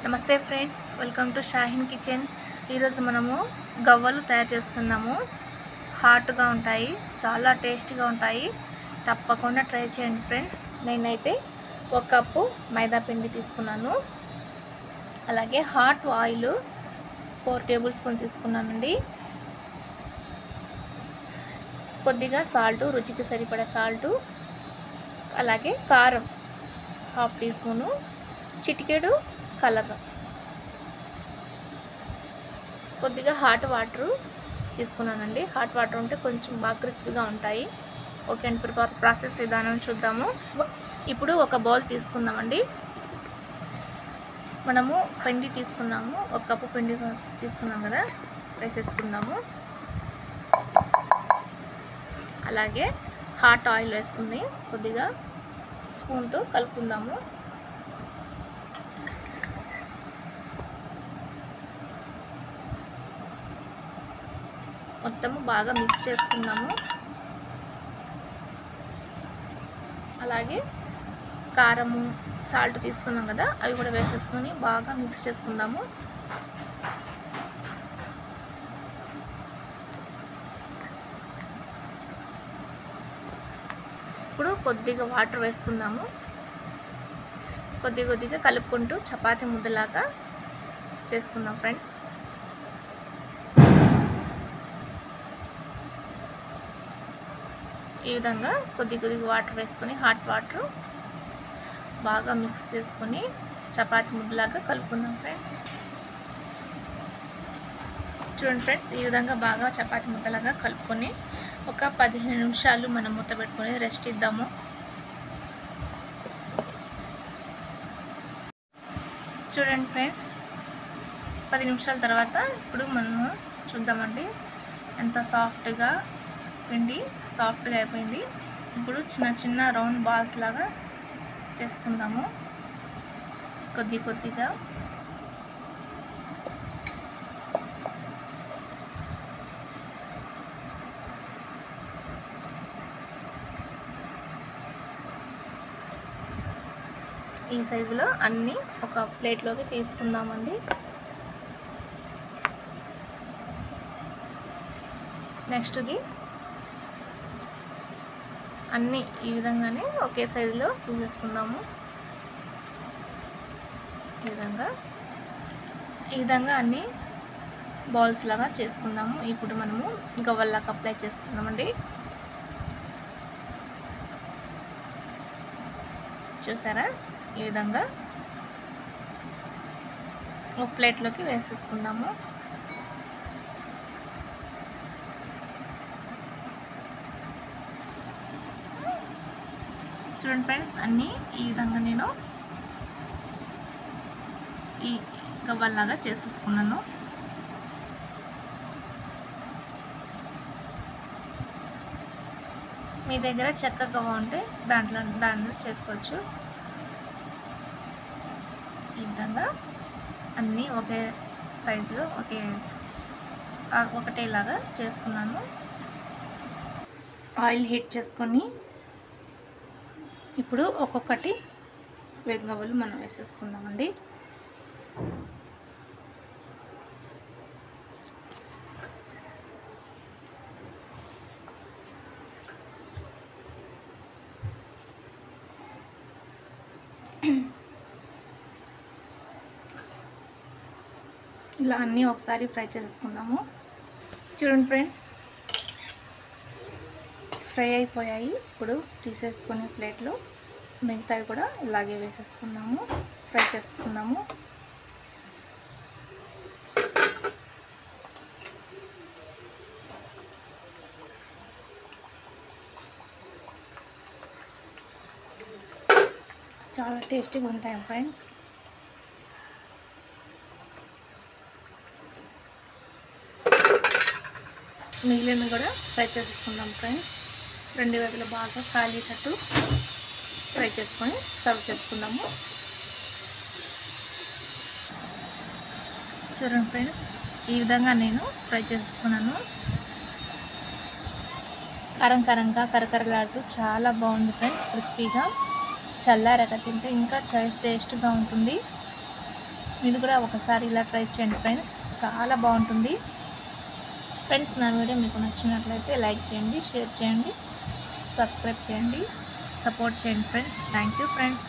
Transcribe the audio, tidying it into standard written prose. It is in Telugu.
నమస్తే friends, welcome to Shaheen kitchen. ఈరోజు మనము గవ్వలు తయారు చేసుకుందాము. హాట్గా ఉంటాయి, చాలా టేస్టీగా ఉంటాయి. తప్పకుండా ట్రై చేయండి ఫ్రెండ్స్. నేనైతే 1 కప్పు మైదా పిండి తీసుకున్నాను. అలాగే హాట్ ఆయిల్ 4 టేబుల్ స్పూన్ తీసుకున్నానండి. కొద్దిగా సాల్టు, రుచికి సరిపడా సాల్టు, అలాగే కారం 1/2 టీ స్పూను, చిటికెడు కలర్, కొద్దిగా హాట్ వాటర్ తీసుకున్నానండి. హాట్ వాటర్ ఉంటే కొంచెం బాగా క్రిస్పీగా ఉంటాయి. ఓకే అండి, ప్రాసెస్ విధానం చూద్దాము. ఇప్పుడు ఒక బౌల్ తీసుకుందామండి. మనము పిండి తీసుకున్నాము, 1 కప్పు పిండి తీసుకున్నాం కదా, వేసేసుకుందాము. అలాగే హాట్ ఆయిల్ వేసుకుని కొద్దిగా స్పూన్తో కలుపుకుందాము. మొత్తము బాగా మిక్స్ చేసుకుందాము. అలాగే కారము, సాల్ట్ తీసుకున్నాం కదా, అవి కూడా వేసేసుకొని బాగా మిక్స్ చేసుకుందాము. ఇప్పుడు కొద్దిగా వాటర్ వేసుకుందాము. కొద్దిగా కలుపుకుంటూ చపాతీ ముద్దలాగా చేసుకుందాం ఫ్రెండ్స్. ఈ విధంగా కొద్దిగా వాటర్ వేసుకొని, హాట్ వాటర్ బాగా మిక్స్ చేసుకొని చపాతీ ముద్దలాగా కలుపుకుందాం ఫ్రెండ్స్. చూడండి ఫ్రెండ్స్, ఈ విధంగా బాగా చపాతీ ముద్దలాగా కలుపుకొని ఒక 15 నిమిషాలు మనం మూత పెట్టుకొని రెస్ట్ ఇద్దాము. చూడండి ఫ్రెండ్స్, 10 నిమిషాల తర్వాత ఇప్పుడు మనము చూద్దామండి. ఎంత సాఫ్ట్గా పిండి సాఫ్ట్గా అయిపోయింది. ఇప్పుడు చిన్న రౌండ్ బాల్స్ లాగా చేసుకుందాము. కొద్దిగా ఈ సైజులో అన్నీ ఒక ప్లేట్లోకి తీసుకుందామండి. నెక్స్ట్ది అన్నీ ఈ విధంగానే ఒకే సైజులో తీసేసుకుందాము. ఈ విధంగా అన్నీ బాల్స్ లాగా చేసుకుందాము. ఇప్పుడు మనము గవ్వల్లాగా అప్లై చేసుకుందామండి. చూసారా, ఈ విధంగా ఒక ప్లేట్లోకి వేసేసుకుందాము. చూడండి ఫ్రెండ్స్, అన్నీ ఈ విధంగా నేను ఈ గవ్వల్లాగా చేసేసుకున్నాను. మీ దగ్గర చెక్క గవ్వ ఉంటే దాంట్లో చేసుకోవచ్చు. ఈ విధంగా అన్నీ ఒకే సైజులో ఒకటేలాగా చేసుకున్నాను. ఆయిల్ హీట్ చేసుకొని ఇప్పుడు ఒక్కొక్కటి గవ్వలు మనం వేసేసుకుందామండి. ఇలా అన్నీ ఒకసారి ఫ్రై చేసుకుందాము. చూడండి ఫ్రెండ్స్, ఫ్రై అయిపోయాయి. ఇప్పుడు తీసేసుకునే ప్లేట్లో మిగతావి కూడా ఇలాగే వేసేసుకుందాము, ఫ్రై చేసుకుందాము. చాలా టేస్టీగా ఉంటాయి ఫ్రెండ్స్. మిగిలిన కూడా ఫ్రై చేసుకుందాం ఫ్రెండ్స్. 2 వైపులా బాగా కాలేటట్టు ఫ్రై చేసుకొని సర్వ్ చేసుకుందాము. చూడండి ఫ్రెండ్స్, ఈ విధంగా నేను ఫ్రై చేసుకున్నాను. కారంగా కరకరలాడుతూ చాలా బాగుంది ఫ్రెండ్స్, క్రిస్పీగా. చల్లారాక తింటే ఇంకా టేస్ట్గా ఉంటుంది. మీరు కూడా ఒకసారి ఇలా ట్రై చేయండి ఫ్రెండ్స్, చాలా బాగుంటుంది ఫ్రెండ్స్. నా వీడియో మీకు నచ్చినట్లయితే లైక్ చేయండి, షేర్ చేయండి, సబ్స్క్రైబ్ చేయండి, సపోర్ట్ చేయండి ఫ్రెండ్స్. Thank you friends.